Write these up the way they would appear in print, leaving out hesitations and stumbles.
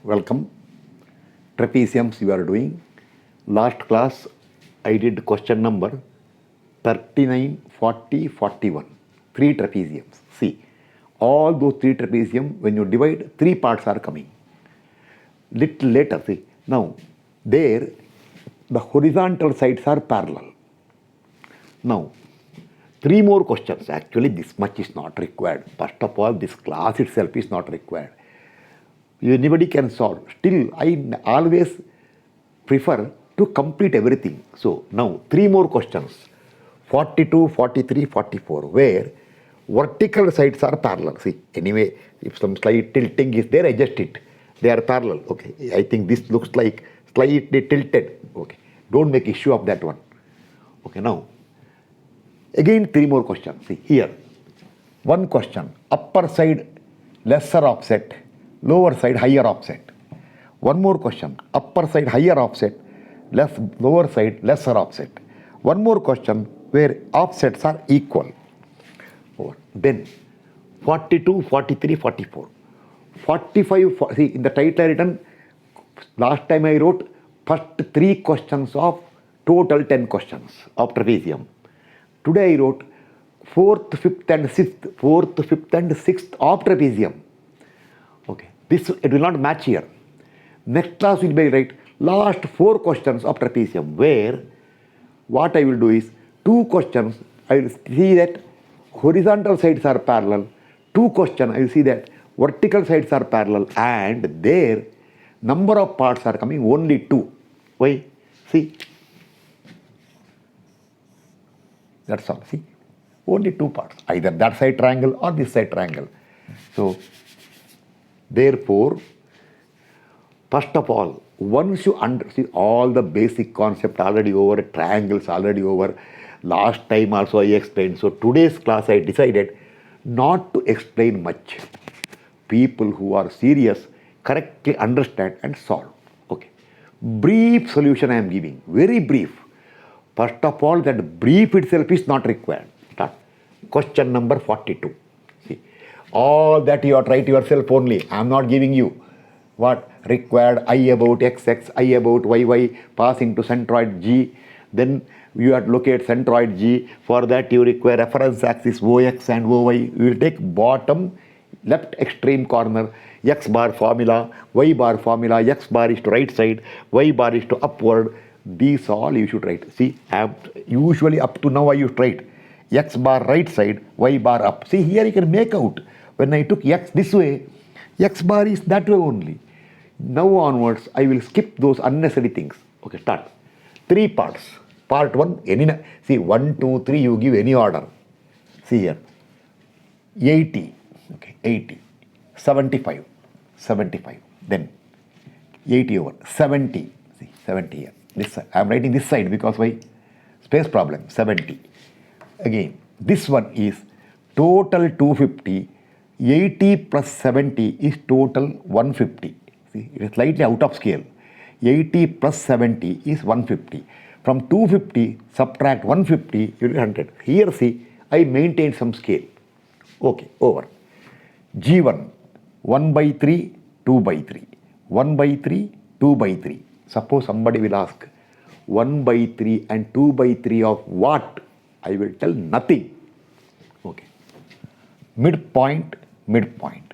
welcome. Trapeziums you are doing. Last class I did question number 39, 40, 41. 3 trapeziums. See, all those 3 trapezium, when you divide, 3 parts are coming. Little later, see, now there the horizontal sides are parallel. Now, 3 more questions. Actually, this much is not required. First of all, this class itself is not required. Anybody can solve. Still, I always prefer to complete everything. So, now 3 more questions. 42, 43, 44, where vertical sides are parallel. See, anyway, if some slight tilting is there, adjust it. They are parallel. Okay, I think this looks like slightly tilted. Okay, don't make issue of that one. Okay, now, again 3 more questions. See, here, one question, upper side lesser offset, lower side higher offset. One more question, upper side higher offset, lower side lesser offset. One more question where offsets are equal. Then 42, 43, 44. 45, see, in the title I written, last time I wrote first 3 questions of total 10 questions of trapezium. Today I wrote 4th, 5th and 6th, 4th, 5th and 6th of trapezium. Okay, this it will not match here. Next class will be write last 4 questions of trapezium, where what I will do is 2 questions I will see that horizontal sides are parallel, 2 questions I will see that vertical sides are parallel, and their number of parts are coming only 2. Why? See, that's all. See, only 2 parts, either that side triangle or this side triangle. So, therefore, first of all, once you see all the basic concept already over, triangles already over, last time also I explained. So, today's class I decided not to explain much. People who are serious correctly understand and solve. Okay. Brief solution I am giving, very brief. First of all, that brief itself is not required. Start. Question number 42. See, all that you have tried yourself only. I am not giving you what required I about XX, I about YY, passing to centroid G. Then you have to locate centroid G. For that you require reference axis OX and OY. You will take bottom left extreme corner, X bar formula, Y bar formula, X bar is to right side, Y bar is to upward. These all you should write. See, usually up to now I used to write X bar right side, Y bar up. See, here you can make out. When I took X this way, X bar is that way only. Now onwards, I will skip those unnecessary things. Okay, start. 3 parts. Part 1, see, 1, 2, 3, you give any order. See here. 80. Okay, 80. 75. 75. Then 80 over. 70. See, 70 here. This side. I am writing this side because why? Space problem. 70. Again, this one is total 250. 80 plus 70 is total 150. See, it is slightly out of scale. 80 plus 70 is 150. From 250, subtract 150, you will get 100. Here, see, I maintain some scale. Okay, over. G1, 1 by 3, 2 by 3. 1 by 3, 2 by 3. Suppose somebody will ask, 1 by 3 and 2 by 3 of what? I will tell nothing. Okay. Midpoint, midpoint.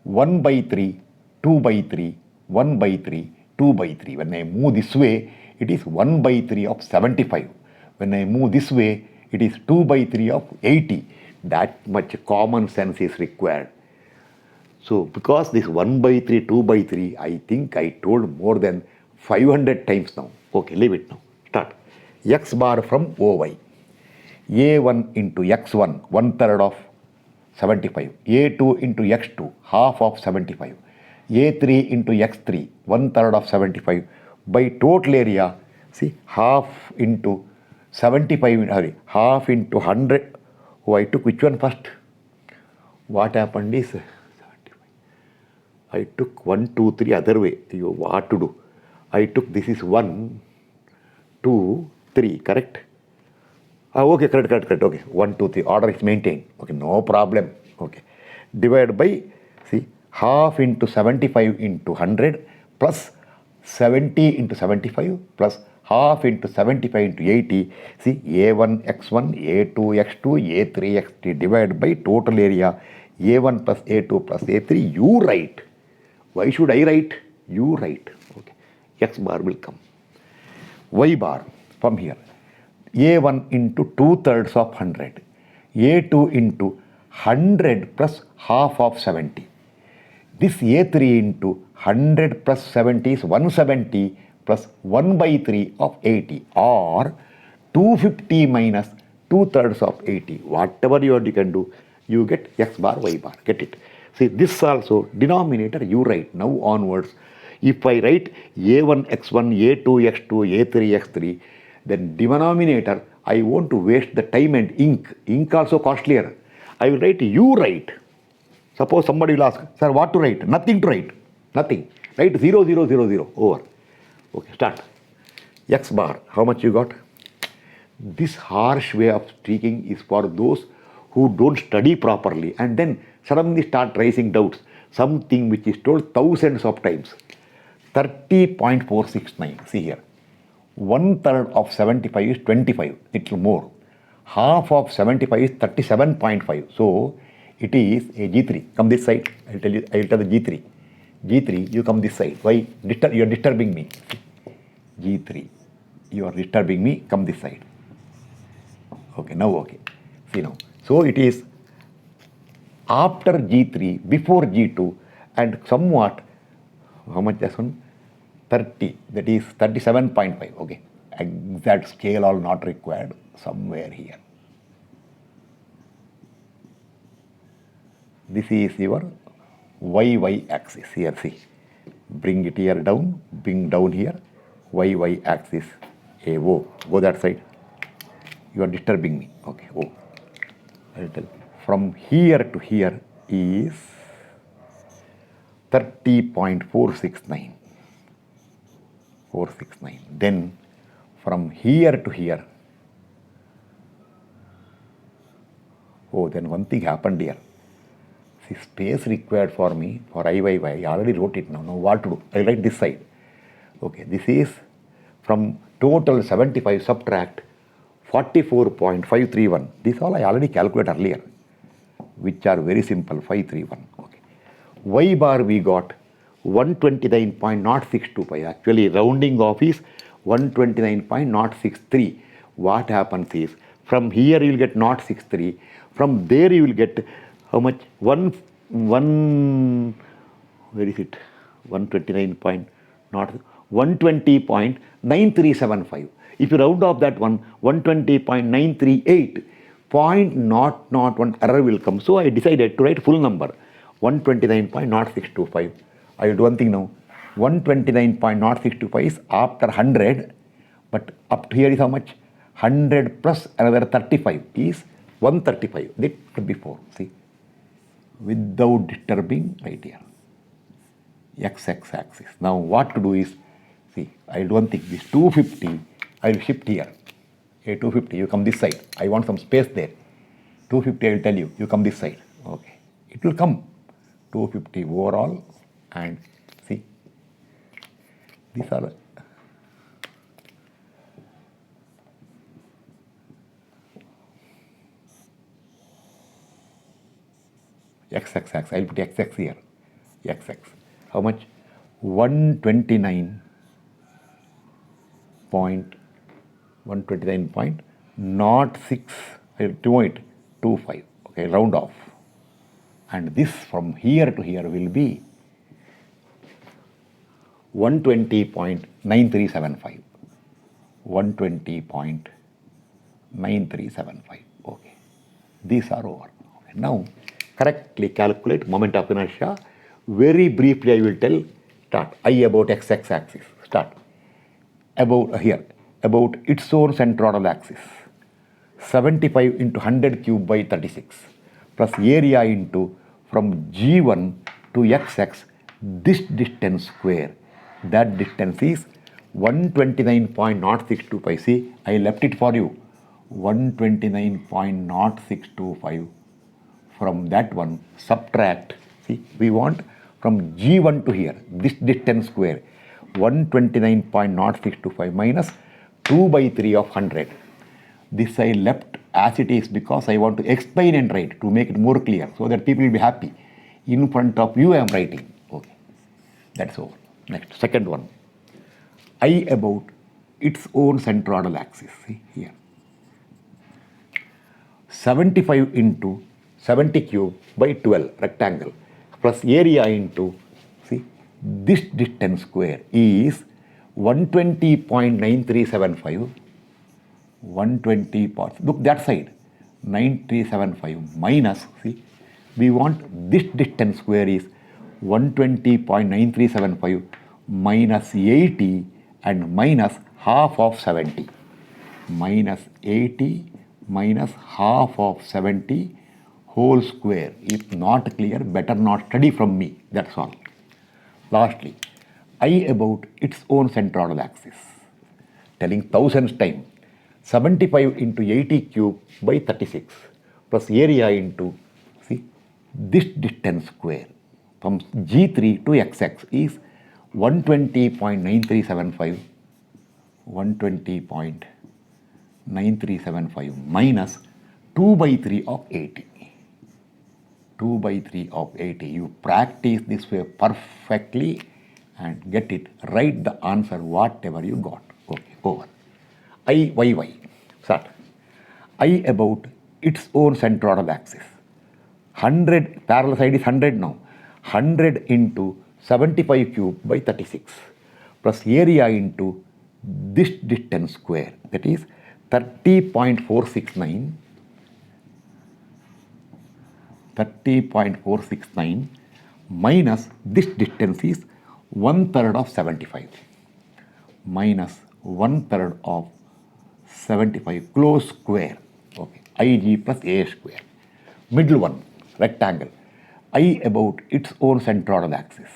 1 by 3, 2 by 3, 1 by 3, 2 by 3. When I move this way, it is 1 by 3 of 75. When I move this way, it is 2 by 3 of 80. That much common sense is required. So, because this 1 by 3, 2 by 3, I think I told more than 500 times now. Okay, leave it now. Start. X bar from OY. A1 into X1, 1/3 of 75. A2 into X2, half of 75. A3 into X3, 1/3 of 75. By total area, see, half into 75, sorry, half into 100. Oh, I took which one first? What happened is, 75. I took 1, 2, 3 other way. You what to do? I took this is 1, 2, 3, correct? Okay, correct. Okay, 1, 2, 3. Order is maintained. Okay, no problem. Okay. Divided by, see, half into 75 into 100 plus 70 into 75 plus half into 75 into 80. See, A1 x1, A2 x2, A3 x3 divided by total area A1 plus A2 plus A3. You write. Why should I write? You write. Okay. X bar will come. Y bar from here. A1 into 2/3 of 100. A2 into 100 plus half of 70. This A3 into 100 plus 70 is 170 plus 1 by 3 of 80, or 250 minus 2/3 of 80. Whatever you can do, you get X bar, Y bar. Get it? See, this also denominator you write now onwards. If I write A1 x1, A2 x2, A3 x3, then denominator, I won't to waste the time and ink. Ink also costlier. I will write, you write. Suppose somebody will ask, sir, what to write? Nothing to write. Nothing. Write 0, 0, 0, 0. Over. Okay, start. X bar. How much you got? This harsh way of speaking is for those who don't study properly and then suddenly start raising doubts. Something which is told thousands of times. 30.469. See here. 1/3 of 75 is 25. Little more. Half of 75 is 37.5. So it is a G3. Come this side. I will tell the G3. G3, you come this side. Why? You are disturbing me. G3. You are disturbing me. Come this side. Okay, now okay. See now. So it is after G3, before G2, and somewhat, how much this one? 30. That is 37.5. Okay. Exact scale all not required. Somewhere here. This is your YY axis. Here, see. Bring it here down. Bring down here. YY axis. O. Go that side. You are disturbing me. Okay. O. I will tell. From here to here is 30.469. 469. Then from here to here. Oh, then one thing happened here. See, space required for me for IYY. I already wrote it now. Now what to do? I write this side. Okay, this is from total 75 subtract 44.531. This all I already calculated earlier, which are very simple. 531. Okay. Y bar we got 129.0625. Actually, rounding off is 129.063. What happens is, from here you will get 063. From there you will get how much? Where is it? 120.9375. If you round off that one, 120.938, 0.001 error will come. So I decided to write full number, 129.0625. I will do one thing now. 129.0625 is after 100, but up to here is how much? 100 plus another 35 is 135. That could be 4. See, without disturbing right here. X axis. Now what to do is, see, I will do one thing. This 250, I will shift here. A 250, you come this side. I want some space there. 250, I will tell you, you come this side. Okay. It will come. 250 overall, and see, these are XX. I will put XX here. XX. How much? 129.06. I will do it 25. Okay, round off. And this from here to here will be 120.9375. 120.9375. Okay. These are over. Okay. Now, correctly calculate moment of inertia. Very briefly, I will tell. Start. I about XX axis. Start. About here. About its own centroidal axis. 75 into 100 cube by 36. Plus area into from G1 to XX. This distance square. That distance is 129.0625. See, I left it for you. 129.0625. From that one, subtract. See, we want from G1 to here, this distance square, 129.0625 minus 2 by 3 of 100. This I left as it is because I want to explain and write to make it more clear so that people will be happy. In front of you I am writing. Okay, that's over. Next, second one. I about its own centroidal axis. See here. 75 into 70 cube by 12 rectangle plus area into, see, this distance square is 120.9375. 120, look that side, 9375 minus, see, we want this distance square is 120.9375 minus 80 and minus half of 70. Minus 80 minus half of 70 whole square. If not clear, better not study from me. That's all. Lastly, I about its own centroidal axis. Telling thousands time. 75 into 80 cube by 36 plus area into, see, this distance square from G3 to XX is 120.9375. 120.9375 minus 2 by 3 of 80. 2 by 3 of 80. You practice this way perfectly and get it. Write the answer whatever you got. Okay, over. I. Start. I about its own centroidal axis. 100, parallel side is 100 now. 100 into 75 cube by 36 plus area into this distance square, that is 30.469. 30.469 minus this distance is 1/3 of 75 minus 1/3 of 75 close square. Okay, IG plus A square. Middle one, rectangle. I about its own centroidal axis.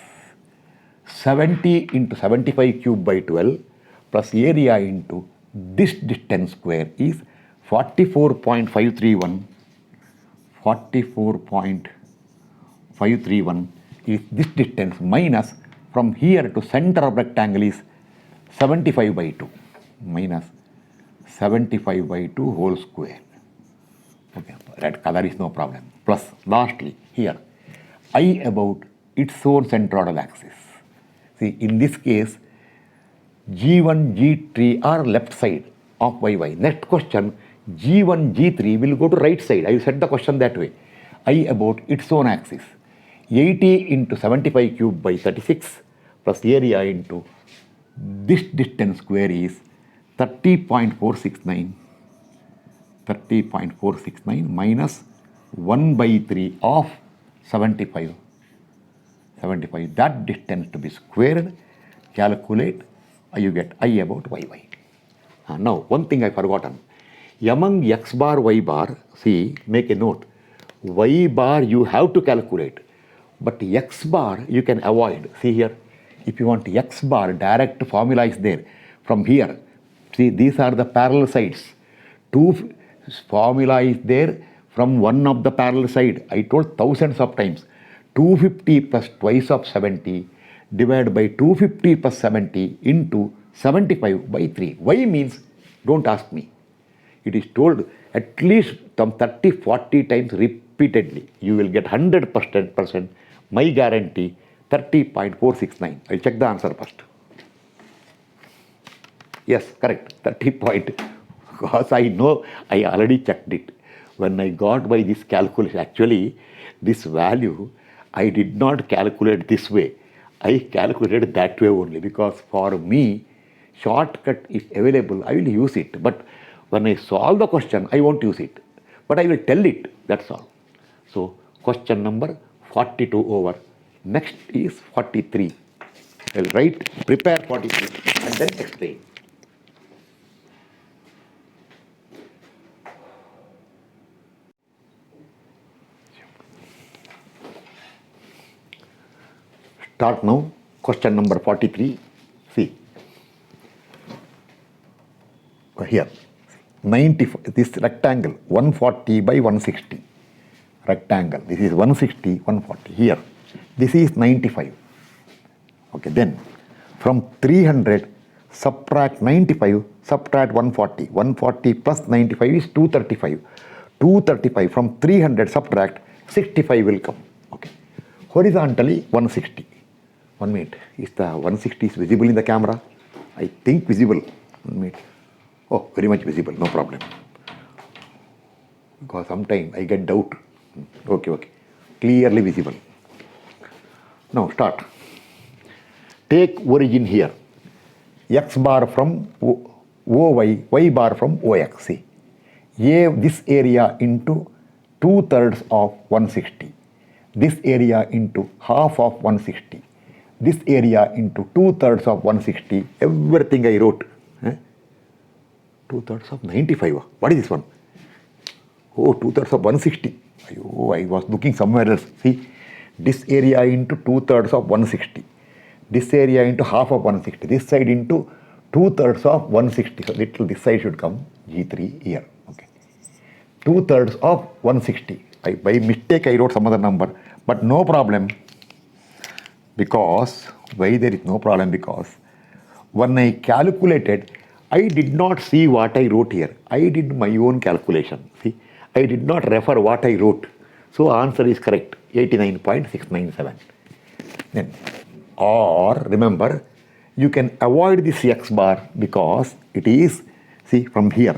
70 into 75 cube by 12 plus area into this distance square is 44.531. 44.531 is this distance minus from here to center of rectangle is 75 by 2 minus 75 by 2 whole square. Okay, red color is no problem. Plus, lastly, here, I about its own centroidal axis. See, in this case, G1, G3 are left side of YY. Next question, G1, G3 will go to right side. I will set the question that way. I about its own axis. 80 into 75 cube by 36 plus area into this distance square is 30.469. 30.469 minus 1 by 3 of 75. 75. That distance to be squared. Calculate. You get I about YY. Now, one thing I forgotten. Among X bar, Y bar, see, make a note. Y bar you have to calculate. But X bar you can avoid. See here. If you want X bar, direct formula is there. From here, see, these are the parallel sides. Two formula is there from one of the parallel side. I told thousands of times. 250 plus twice of 70 divided by 250 plus 70 into 75 by 3. Y means, don't ask me. It is told at least some 30-40 times repeatedly. You will get 100%. My guarantee, 30.469. I'll check the answer first. Yes, correct, 30 point. Because I know I already checked it. When I got by this calculation, actually, this value, I did not calculate this way. I calculated that way only because for me, shortcut is available, I will use it. But when I solve the question, I won't use it. But I will tell it, that's all. So, question number 42 over. Next is 43. I will write, prepare 43 and then explain. Start now, question number 43. See, here, 90, this rectangle, 140 by 160. Rectangle, this is 160, 140. Here, This is 95. Okay, then from 300 subtract 95, subtract 140. 140 plus 95 is 235. 235 from 300 subtract 65 will come. Okay. Horizontally 160. 1 minute. Is the 160 is visible in the camera? I think visible. 1 minute. Oh, very much visible. No problem. Because sometimes I get doubt. Okay. Clearly visible. Now start. Take origin here. X bar from OY, Y bar from OX. See. This area into 2/3 of 160. This area into half of 160. This area into 2/3 of 160. Everything I wrote. 2/3 of 95. What is this one? Oh, 2/3 of 160. Oh, I was looking somewhere else. See, this area into 2/3 of 160. This area into half of 160. This side into 2/3 of 160. So little this side should come G3 here. Okay. 2/3 of 160. By mistake I wrote some other number, but no problem. Because why there is no problem? Because when I calculated, I did not see what I wrote here. I did my own calculation. See, I did not refer what I wrote. So answer is correct, 89.697. Then, or remember, you can avoid this X bar because it is, see, from here,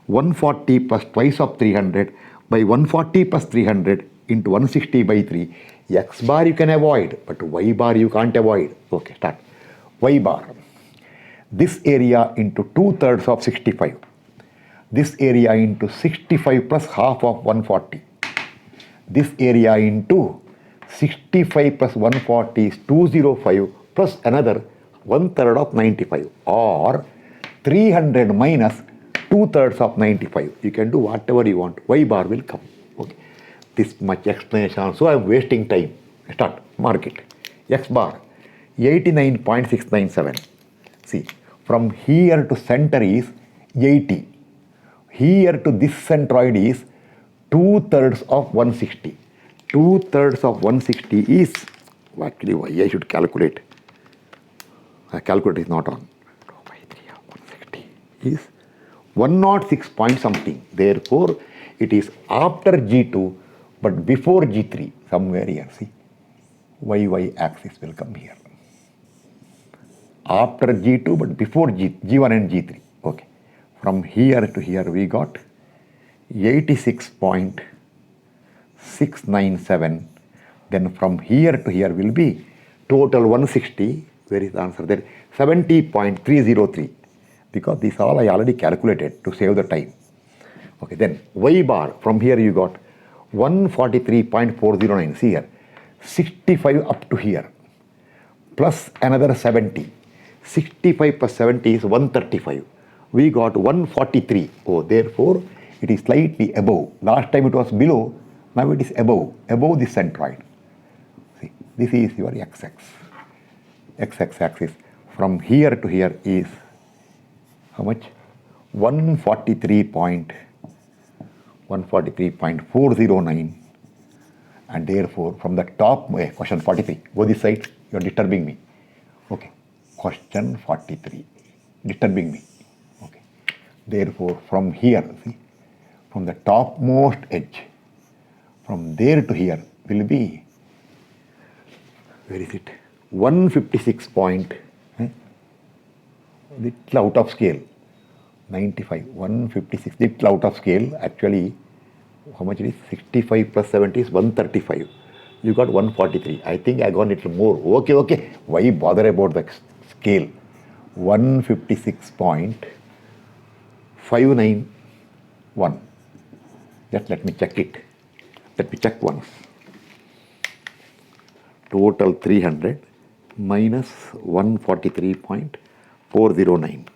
140 plus twice of 300 by 140 plus 300 into 160 by 3. X bar you can avoid, but Y bar you can't avoid. Okay, start. Y bar. This area into 2/3 of 65. This area into 65 plus half of 140. This area into 65 plus 140 is 205 plus another 1/3 of 95, or 300 minus 2/3 of 95. You can do whatever you want. Y bar will come. Okay. This much explanation, so I am wasting time. Start. Mark it. X bar 89.697. See, from here to center is 80. Here to this centroid is 2/3 of 160. 2/3 of 160 is, actually why I should calculate. Calculator is not on. 2 by 3 of 160 is 106 point something. Therefore, it is after G2 but before G3, somewhere here. See, YY axis will come here. After G2 but before G1 and G3. Okay. From here to here we got 86.697. Then from here to here will be total 160. Where is the answer there? 70.303. Because these all I already calculated to save the time. Okay, then Y bar, from here you got 143.409. See here, 65 up to here, plus another 70. 65 plus 70 is 135. We got 143. Oh, therefore, it is slightly above. Last time it was below, now it is above the centroid. See, this is your XX. XX axis. From here to here is how much? 143.409. And therefore, from the top, question 43, go this side, you are disturbing me. Okay, question 43, disturbing me. Okay, therefore, from here, see, from the topmost edge, from there to here will be, where is it? 156 point, little out of scale, 95, 156, little out of scale. Actually, how much it is? 65 plus 70 is 135. You got 143. I think I got a little more. Okay. Why bother about the scale? 156.591. Just let me check it. Let me check once. Total 300 minus 143.409.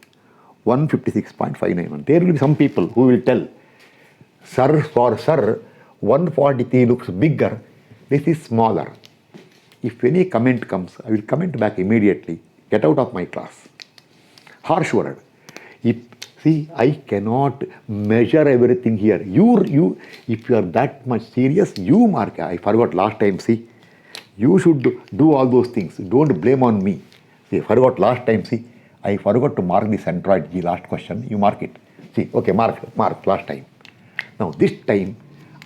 156.591. There will be some people who will tell, sir, 143 looks bigger, this is smaller. If any comment comes, I will comment back immediately. Get out of my class. Harsh word. See, I cannot measure everything here. If you are that much serious, you mark. I forgot last time, see, You should do all those things. Don't blame on me. See, I forgot last time, see, I forgot to mark the centroid G, last question. You mark it. See, okay, mark last time. Now, this time,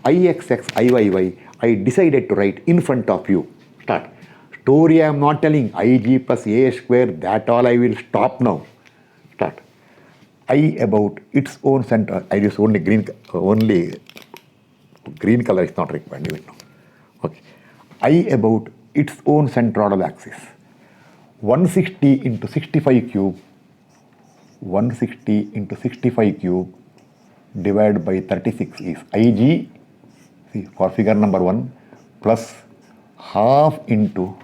IXX, IYY, I decided to write in front of you. Start. Story I am not telling. IG plus A square, that all I will stop now. Start. I about its own center. I use only green color is not required even now. Okay. I about its own centroidal axis. 160 into 65 cube, 160 into 65 cube divided by 36 is IG, see, for figure number 1, plus half into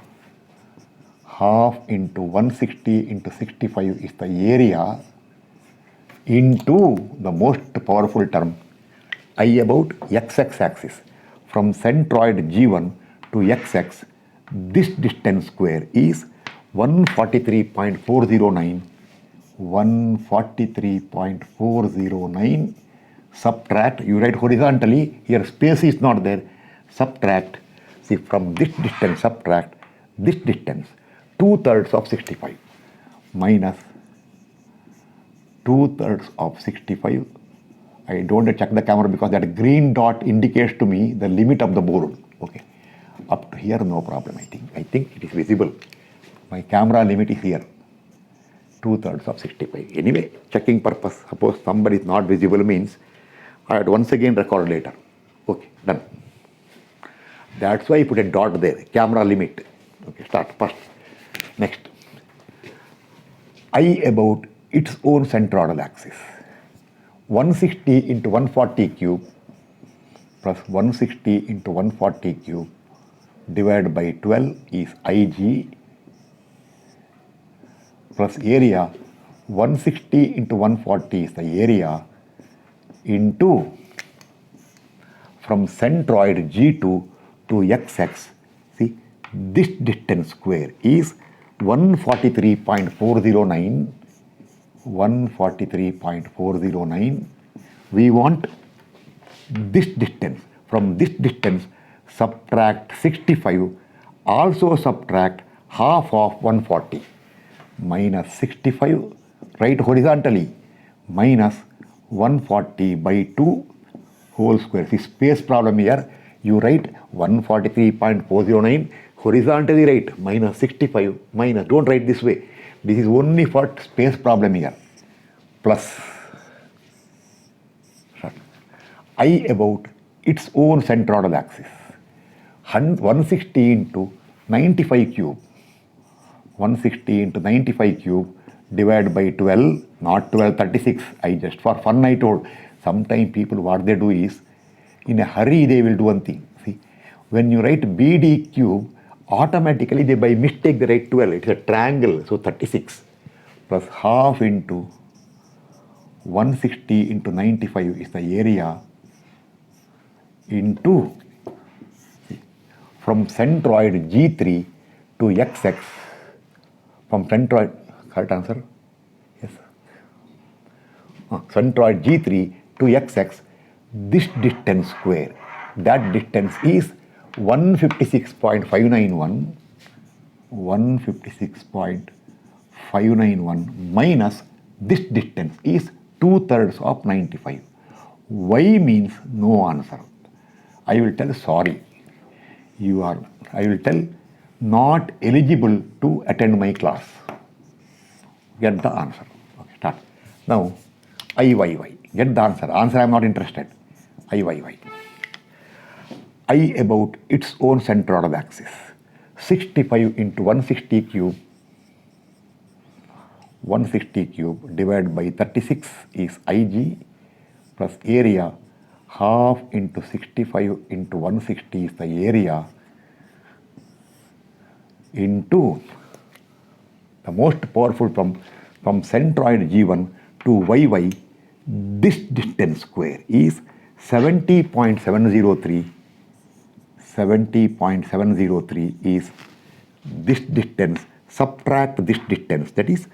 160 into 65 is the area into the most powerful term, I about XX axis. From centroid G1 to XX, this distance square is 143.409, 143.409, subtract, you write horizontally, here space is not there, subtract, see, from this distance, subtract this distance, 2/3 of 65 minus 2/3 of 65. I don't check the camera because that green dot indicates to me the limit of the board. Okay, up to here no problem. I think it is visible. My camera limit is here, 2/3 of 65. Anyway, checking purpose. Suppose somebody is not visible means I had once again record later. Okay, done. That's why I put a dot there. Camera limit. Okay, start first. Next, I about its own centroidal axis. 160 into 140 cube plus 160 into 140 cube divided by 12 is IG plus area. 160 into 140 is the area into from centroid G2 to XX. See, this distance square is 143.409. 143.409. We want this distance. From this distance, subtract 65. Also subtract half of 140. Minus 65, write horizontally, minus 140 by 2 whole square. See, space problem here. You write 143.409, horizontally write minus 65, minus, don't write this way. This is only for space problem here. Plus I about its own centroidal axis. 160 into 95 cube. 160 into 95 cube divided by 12, not 12, 36. I just for fun I told. Sometimes people what they do is, in a hurry they will do one thing. See, when you write BD cube, automatically they by mistake they write 12. It's a triangle, so 36 plus half into 160 into 95 is the area into, see, from centroid G3 to XX, from centroid, correct answer? Yes. Centroid G3 to XX, this distance square, that distance is 156.591, 156.591 minus this distance is 2/3 of 95. Y means no answer. I will tell sorry. I will tell not eligible to attend my class. Get the answer. Okay, start. Now, IYY. Get the answer. Answer I am not interested. IYY. I about its own centroidal axis. 65 into 160 cube. 160 cube divided by 36 is IG plus area. Half into 65 into 160 is the area into the most powerful from centroid G1 to YY, this distance square is 70.703. 70.703 is this distance. Subtract this distance. That is,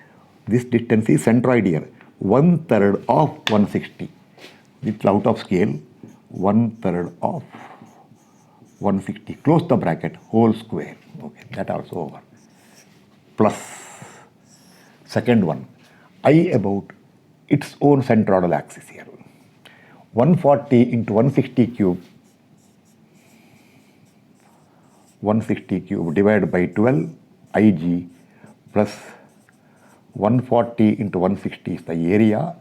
this distance is centroid here. 1/3 of 160. It's out of scale. 1/3 of 160, close the bracket, whole square. Okay, that also over. Plus, second one, I about its own centroidal axis here. 140 into 160 cube, 160 cube divided by 12 Ig plus 140 into 160 is the area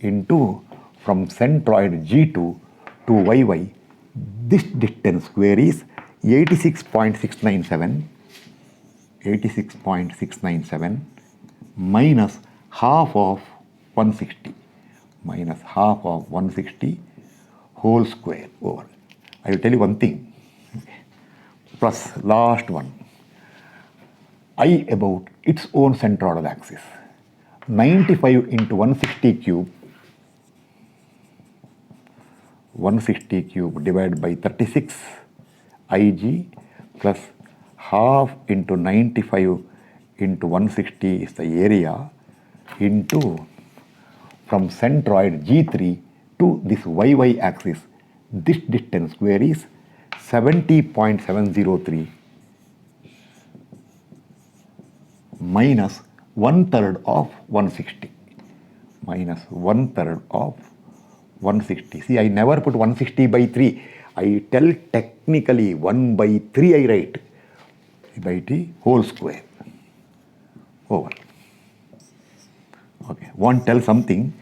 into from centroid G2 to YY. This distance square is 86.697 minus half of 160 whole square over. I will tell you one thing. Plus last one, I about its own centroidal axis. 95 into 160 cube, 160 cube divided by 36 Ig plus half into 95 into 160 is the area into from centroid G3 to this YY axis. This distance square is 70.703 minus 1/3 of 160. Minus 1/3 of 160. See, I never put 160 by 3. I tell technically 1 by 3 I write. By 3 whole square over. Okay, want to tell something,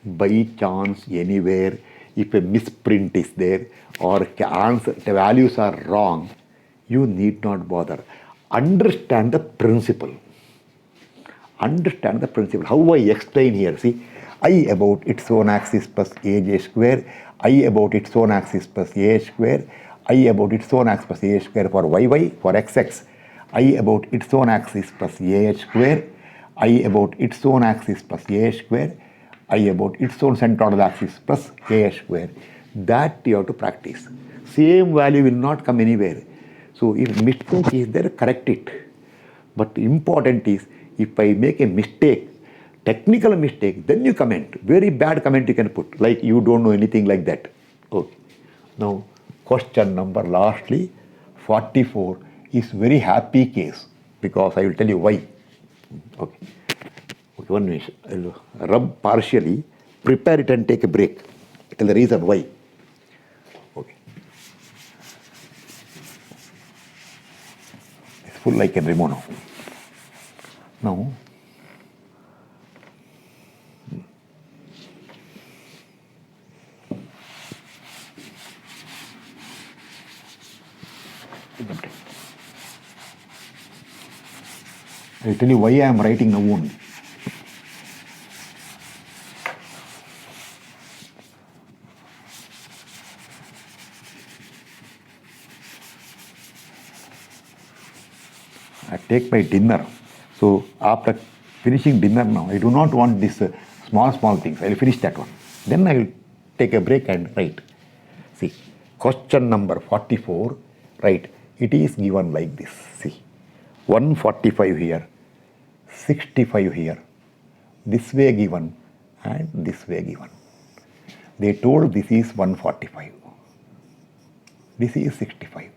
by chance anywhere if a misprint is there or answer the values are wrong, you need not bother. Understand the principle. Understand the principle. How I explain here, see, I about its own axis plus aj square, I about its own axis plus ah square, I about its own axis plus ah square for yy, for xx, I about its own axis plus ah square, I about its own axis plus ah square, I about its own centroidal axis plus ah square. That you have to practice. Same value will not come anywhere. So if mistake is there, correct it. But important is, if I make a mistake, technical mistake, then you comment. Very bad comment you can put, like you don't know anything like that. Okay. Now, question number lastly, 44 is very happy case because I will tell you why. Okay. Okay, 1 minute. I'll rub partially, prepare it and take a break. Tell the reason why. Okay. It's full like a remove now. Now, I will tell you why I am writing now only. I take my dinner. So after finishing dinner now, I do not want this small things. I will finish that one. Then I will take a break and write. See, question number 44, right? It is given like this. See, 145 here, 65 here, this way given and this way given. They told this is 145. This is 65.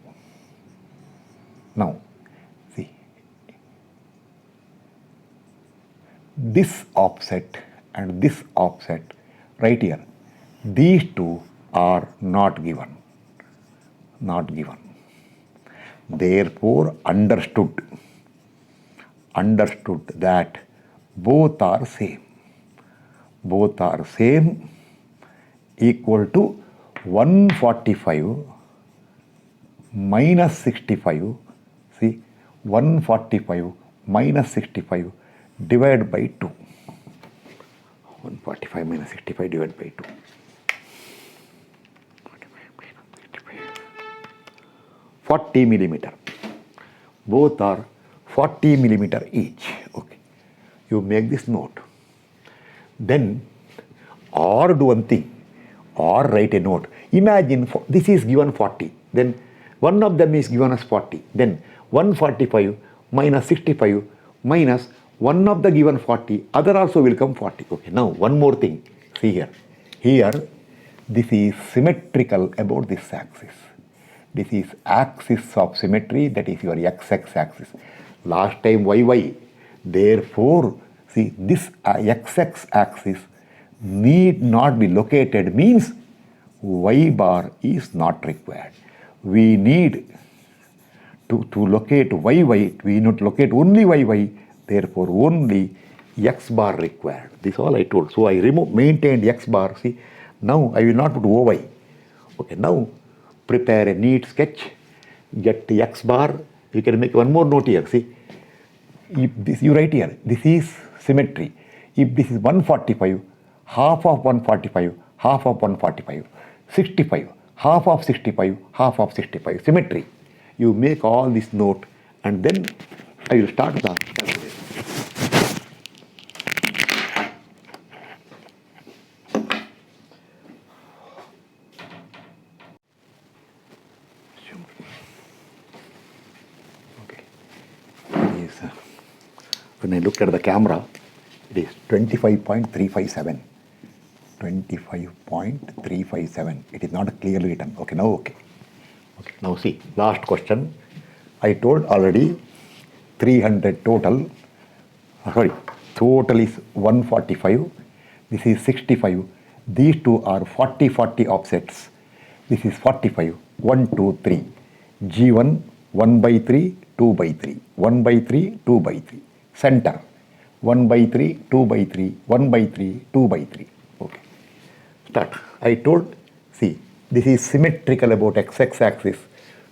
Now, see, this offset and this offset right here, these two are not given. Not given. Therefore, understood that both are same. Both are same, equal to 145 minus 65. See, 145 minus 65 divided by 2. 145 minus 65 divided by 2. 40 millimeter. Both are 40 millimeter each. Okay. You make this note. Then, or do one thing, or write a note. Imagine this is given 40. Then one of them is given as 40. Then 145 minus 65 minus one of the given 40, other also will come 40. Okay. Now one more thing. See here. Here, this is symmetrical about this axis. This is axis of symmetry, that is your xx axis. Last time yy. Therefore, see, this xx axis need not be located, means y bar is not required. We need to locate yy, we need to locate only yy, therefore only x bar required. This is all I told. So I maintained x bar. See, now I will not put oy. Okay, now prepare a neat sketch, get the x bar. You can make one more note here. See, if this, you write here, this is symmetry. If this is 145, half of 145, half of 145, 65, half of 65, half of 65, symmetry. You make all this note and then I will start the calculation. When I look at the camera, it is 25.357. 25.357. It is not clearly written. Okay, now okay. Okay, now see, last question. I told already 300 total. Sorry, total is 145. This is 65. These two are 40-40 offsets. This is 45. 1, 2, 3. G1, 1 by 3, 2 by 3. 1 by 3, 2 by 3. Center, 1 by 3, 2 by 3, 1 by 3, 2 by 3. Okay. Start. I told, see, this is symmetrical about xx axis.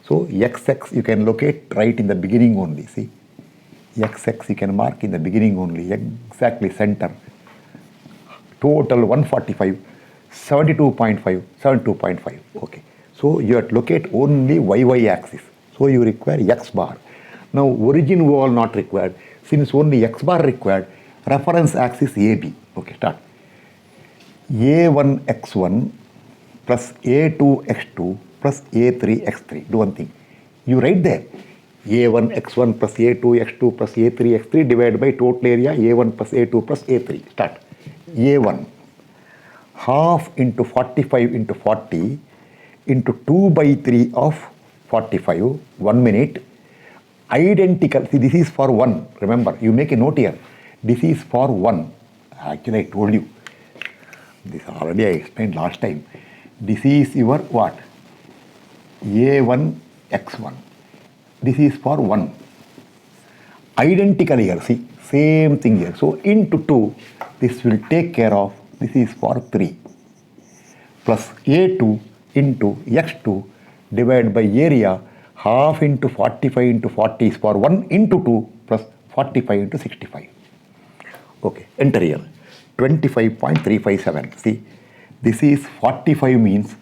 So xx you can locate right in the beginning only. See, xx you can mark in the beginning only, exactly center. Total 145, 72.5, 72.5. Okay. So you have to locate only yy axis. So you require x bar. Now origin wall not required. Since only x bar required, reference axis AB. Okay, start. A1 x1 plus A2 x2 plus A3 x3. Do one thing. You write there. A1 x1 plus A2 x2 plus A3 x3 divided by total area A1 plus A2 plus A3. Start. A1 half into 45 into 40 into 2 by 3 of 45. 1 minute. Identical. See, this is for 1. Remember, you make a note here. This is for 1. Actually, I told you. This already I explained last time. This is your what? A1 x1. This is for 1. Identical here. See, same thing here. So into 2, this will take care of. This is for 3. Plus A2 into x2 divided by area. Half into 45 into 40 is for 1 into 2 plus 45 into 65. Okay, enter here. 25.357. See, this is 45 means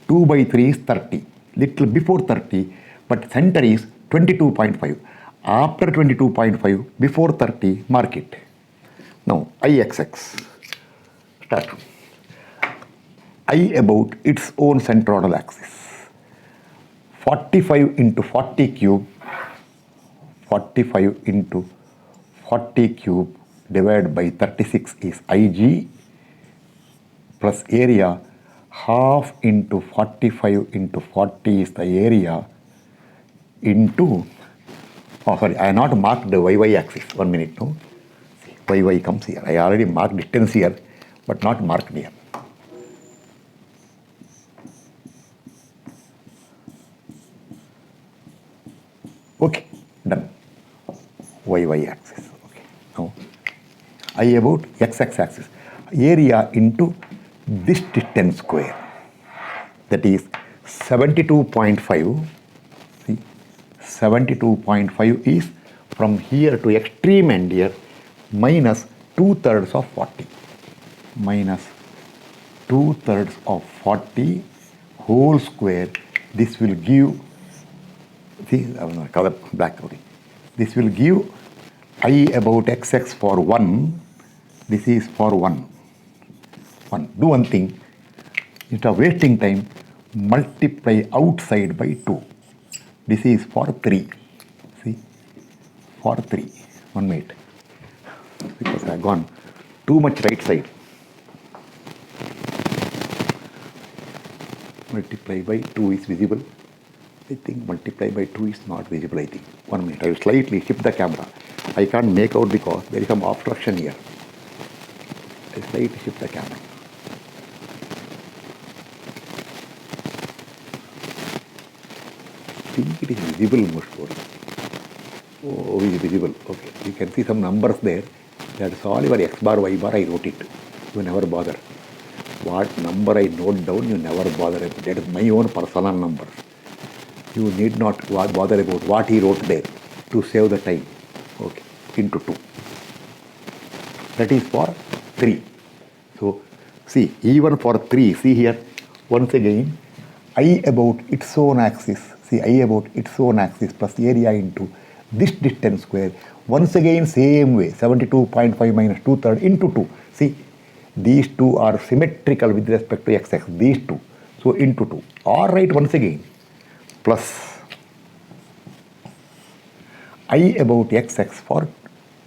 2 by 3 is 30. Little before 30, but center is 22.5. After 22.5, before 30, mark it. Now, IXX. Start. I about its own centroidal axis. 45 into 40 cube, 45 into 40 cube divided by 36 is Ig plus area. Half into 45 into 40 is the area into, oh sorry, I have not marked the YY axis. 1 minute, no? YY comes here. I already marked distance here, but not marked here. Okay, done. YY axis. Okay. Now, I about XX axis. Area into this distance square. That is 72.5. See, 72.5 is from here to extreme end here minus 2/3 of 40. Minus 2/3 of 40 whole square. This will give, see, I will color black. Okay. This will give I about XX for 1. This is for 1. 1. Do one thing. Instead of wasting time, multiply outside by 2. This is for 3. See? For 3. 1 minute. Because I have gone too much right side. Multiply by 2 is visible. I think multiply by 2 is not visible, I think. 1 minute, I will slightly shift the camera. I can't make out because there is some obstruction here. I slightly shift the camera. I think it is visible most probably. Oh, it is visible. Okay, you can see some numbers there. That's all your x bar, y bar, I wrote it. You never bother. What number I note down, you never bother about. That is my own personal numbers. You need not bother about what he wrote there to save the time. Okay, into 2. That is for 3. So, see, even for 3, see here, once again, I about its own axis, see, I about its own axis plus area into this distance square. Once again, same way, 72.5 minus 2/3 into 2. See, these two are symmetrical with respect to x, these two. So, into 2. All right, once again, plus I about xx for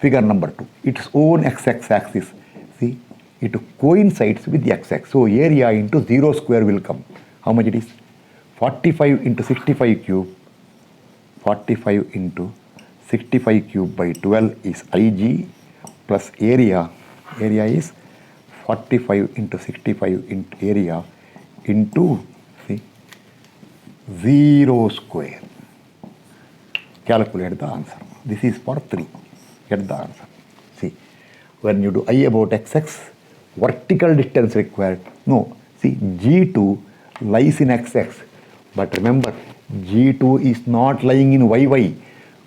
figure number 2. Its own xx axis, see, it coincides with the xx. So, area into 0 square will come. How much it is? 45 into 65 cube. 45 into 65 cube by 12 is Ig plus area. Area is 45 into 65 into area into, see, 0 square. Calculate the answer. This is for 3. Get the answer. See, when you do I about xx, vertical distance required. No, see, G2 lies in xx. But remember, G2 is not lying in yy.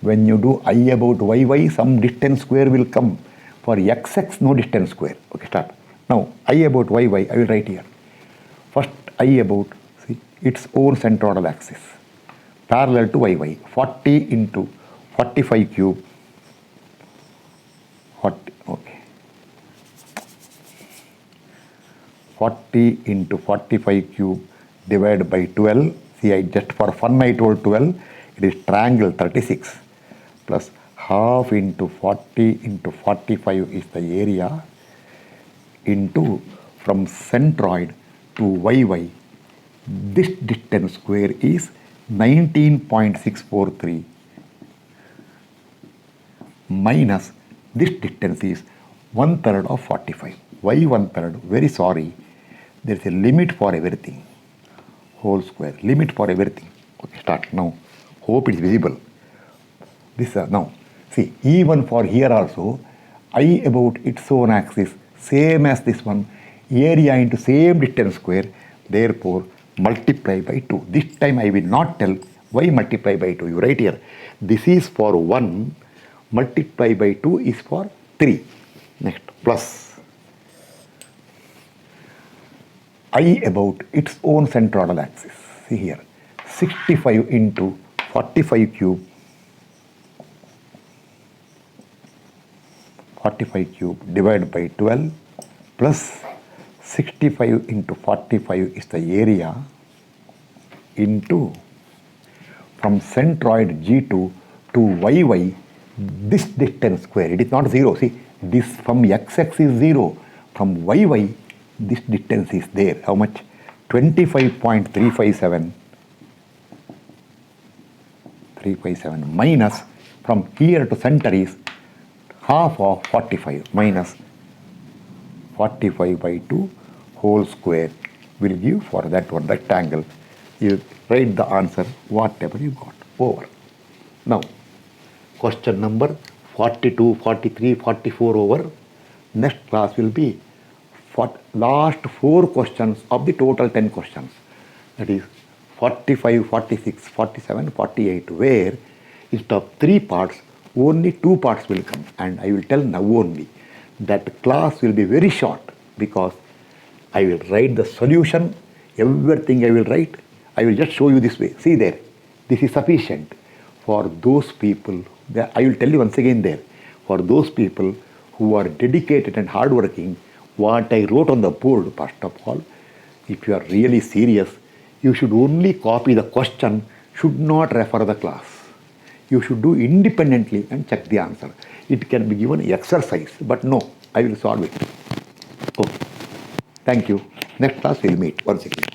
When you do I about yy, some distance square will come. For xx, no distance square. Okay, start. Now, I about yy, I will write here. First, I about, see, its own centroidal axis. Parallel to yy. 40 into 45 cube. 40, okay. 40 into 45 cube divided by 12. See, I just for fun I told 12. It is triangle 36 plus half into 40 into 45 is the area into from centroid to yy. This distance square is 19.643 minus this distance is 1/3 of 45. Why 1/3? Very sorry. There is a limit for everything. Whole square. Limit for everything. Okay, start now. Hope it is visible. This now. See, even for here also, I about its own axis, same as this one, area into same distance square, therefore multiply by 2. This time I will not tell why multiply by 2. You write here. This is for 1, multiply by 2 is for 3. Next, plus I about its own centroidal axis. See here, 65 into 45 cube. 45 cube divided by 12 plus 65 into 45 is the area into from centroid G2 to yy, this distance square. It is not 0. See, this from xx is 0. From yy, this distance is there. How much? 25.357 minus from here to center is half of 45 minus 45 by 2 whole square will give for that one rectangle. You write the answer whatever you got. Over. Now, question number 42, 43, 44 over. Next class will be for last 4 questions of the total 10 questions. That is 45, 46, 47, 48, where instead of 3 parts, only 2 parts will come. And I will tell now only that class will be very short because I will write the solution, everything I will write. I will just show you this way. See there, this is sufficient for those people. I will tell you once again there, for those people who are dedicated and hardworking, what I wrote on the board, first of all, if you are really serious, you should only copy the question, should not refer the class. You should do independently and check the answer. It can be given exercise, but no, I will solve it. Okay. Thank you. Next class we'll meet once again.